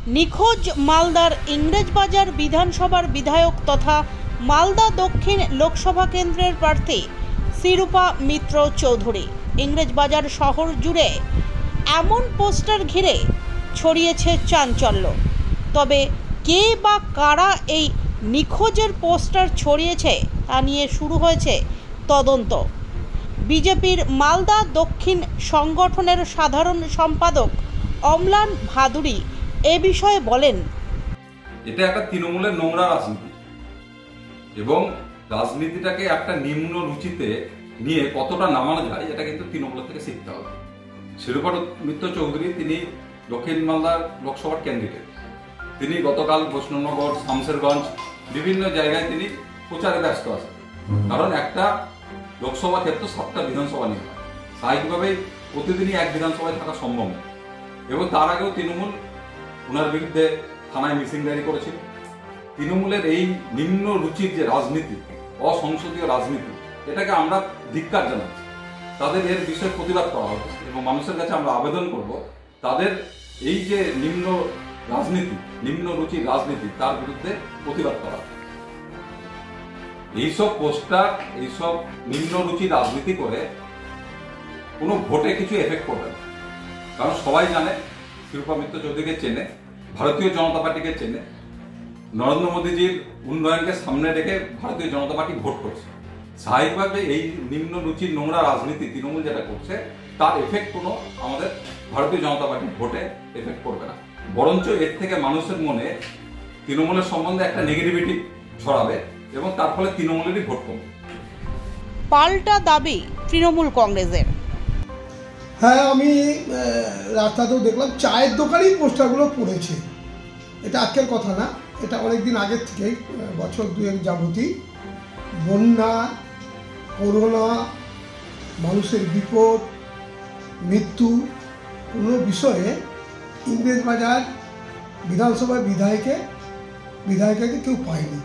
নিখোঁজ মালদার ইংরেজবাজার বিধানসভার বিধায়ক তথা মালদা দক্ষিণ লোকসভা কেন্দ্রের প্রার্থী শিরূপা মিত্র চৌধুরী। ইংরেজবাজার শহর জুড়ে এমন পোস্টার ঘিরে ছড়িয়েছে চাঞ্চল্য। তবে কে বা কারা এই নিখোঁজের পোস্টার ছড়িয়েছে তা নিয়ে শুরু হয়েছে তদন্ত। বিজেপির মালদা দক্ষিণ সংগঠনের সাধারণ সম্পাদক অম্লান ভাদুড়ী এ বিষয়ে বলেন, এটা একটা তৃণমূলের নোংরা রাজনীতি এবং রাজনীতিটাকে একটা নিম্ন রুচিতে নিয়ে কতটা নামানো যায় এটা কিন্তু তৃণমূল থেকে শিখতে হবে। শিরূপা মিত্র চৌধুরী তিনি দক্ষিণ মালদার লোকসভার ক্যান্ডিডেট। তিনি গতকাল বৈষ্ণবনগর, শামসেরগঞ্জ বিভিন্ন জায়গায় তিনি প্রচারে ব্যস্ত আছেন, কারণ একটা লোকসভা ক্ষেত্র 7টা বিধানসভা নিয়ে হয়। স্বাভাবিকভাবেই প্রতিদিনই এক বিধানসভায় থাকা সম্ভব নয় এবং তার আগেও তৃণমূল ওনার বিরুদ্ধে থানায় মিসিং ডায়েরি করেছিল। তৃণমূলের এই নিম্ন রুচির যে রাজনীতি, অসংসদীয় রাজনীতি, এটাকে আমরা ধিক্কার জানাচ্ছি। তাদের এর বিষয়ে প্রতিবাদ করা হচ্ছে এবং মানুষের কাছে আমরা আবেদন করব তাদের এই যে নিম্ন রাজনীতি, নিম্ন রুচির রাজনীতি, তার বিরুদ্ধে প্রতিবাদ করা। এইসব পোস্টার, এইসব নিম্ন রুচির রাজনীতি করে কোনো ভোটে কিছু এফেক্ট করবে না, কারণ সবাই জানে শিরূপা মিত্র চৌধুরীকে চেনে, ভারতীয় জনতা পার্টিকে চেনে, নরেন্দ্র মোদীজির উন্নয়নকে সামনে রেখে ভারতীয় জনতা পার্টি ভোট করছে। স্বাভাবিকভাবে এই নিম্ন রুচির নোংরা রাজনীতি তৃণমূল যেটা করছে তার এফেক্ট কোনো আমাদের ভারতীয় জনতা পার্টির ভোটে এফেক্ট করবে না, বরঞ্চ এর থেকে মানুষের মনে তৃণমূলের সম্বন্ধে একটা নেগেটিভিটি ছড়াবে এবং তার ফলে তৃণমূলেরই ভোট কমবে। পাল্টা দাবি তৃণমূল কংগ্রেসের। হ্যাঁ, আমি রাস্তাতেও দেখলাম চায়ের দোকানেই পোস্টারগুলো পড়েছে। এটা আজকের কথা না, এটা অনেকদিন আগের থেকেই, বছর দুয়েক যাবতই বন্যা, করোনা, মানুষের বিপদ, মৃত্যু, কোনো বিষয়ে ইংরেজবাজার বিধানসভার বিধায়িকাকে কেউ পায়নি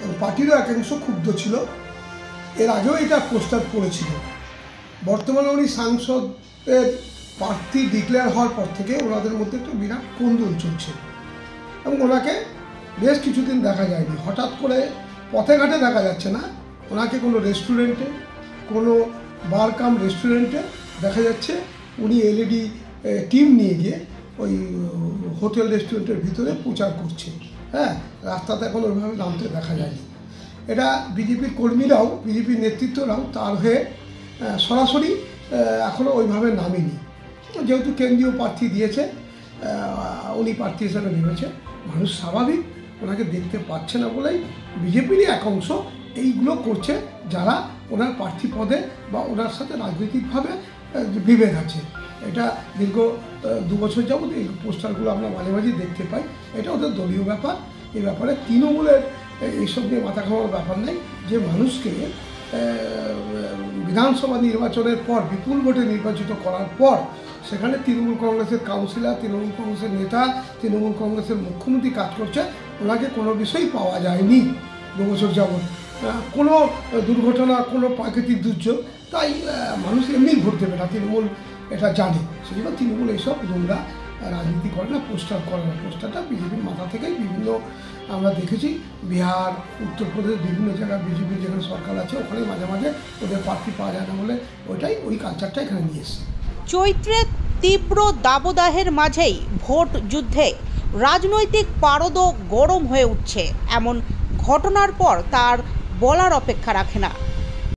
এবং পার্টিরও একাংশ ক্ষুব্ধ ছিল। এর আগেও এটা পোস্টার পড়েছিল। বর্তমানে উনি সাংসদের প্রার্থী ডিক্লেয়ার হওয়ার পর থেকে ওনাদের মধ্যে একটা বিরাট কোন্দল চলছে এবং ওনাকে বেশ কিছুদিন দেখা যায়নি। হঠাৎ করে পথে ঘাটে দেখা যাচ্ছে না, ওনাকে কোনো রেস্টুরেন্টে, কোনো বার কাম রেস্টুরেন্টে দেখা যাচ্ছে। উনি এলইডি টিম নিয়ে গিয়ে ওই হোটেল রেস্টুরেন্টের ভিতরে প্রচার করছে। হ্যাঁ, রাস্তাতে এখন ওইভাবে নামতে দেখা যায়নি। এটা বিজেপির কর্মীরাও, বিজেপির নেতৃত্বরাও তার হয়ে সরাসরি এখনও ওইভাবে নামেনি। যেহেতু কেন্দ্রীয় প্রার্থী দিয়েছে, উনি প্রার্থী হিসাবে নেমেছে, মানুষ স্বাভাবিক ওনাকে দেখতে পাচ্ছে না বলেই বিজেপিরই এক অংশ এইগুলো করছে, যারা ওনার প্রার্থী পদে বা ওনার সাথে রাজনৈতিকভাবে বিভেদ আছে। এটা দীর্ঘ 2 বছর যাবত এই পোস্টারগুলো আমরা মাঝে মাঝে দেখতে পাই। এটা ওদের দলীয় ব্যাপার। এই ব্যাপারে তৃণমূলের এইসব নিয়ে মাথা খাওয়ার ব্যাপার নেই। যে মানুষকে বিধানসভা নির্বাচনের পর বিপুল ভোটে নির্বাচিত করার পর সেখানে তৃণমূল কংগ্রেসের কাউন্সিলর, তৃণমূল কংগ্রেসের নেতা, তৃণমূল কংগ্রেসের মুখ্যমন্ত্রী কাজ করছে, ওনাকে কোনো বিষয়ই পাওয়া যায়নি 2 বছর যাবৎ। কোনো দুর্ঘটনা, কোনো প্রাকৃতিক দুর্যোগ, তাই মানুষ এমনি ভোট দেবে না, তৃণমূল এটা জানে। সেই জন্য তৃণমূল এইসব নোংরা রাজনীতি করে না, পোস্টার করে না। পোস্টারটা বিজেপির মাথা থেকেই বিভিন্ন আমরা দেখেছি, বিহার, উত্তরপ্রদেশ, বিভিন্ন জায়গায় বিজেপির যেখানে সরকার আছে ওখানে মাঝে মাঝে ওদের প্রার্থী পাওয়া যায় না বলে ওই কালচারটা এখানে নিয়ে এসছে। চৈত্রের তীব্র দাবদাহের মাঝেই ভোট যুদ্ধে রাজনৈতিক পারদ গরম হয়ে উঠছে। এমন ঘটনার পর তার বলার অপেক্ষা রাখে না।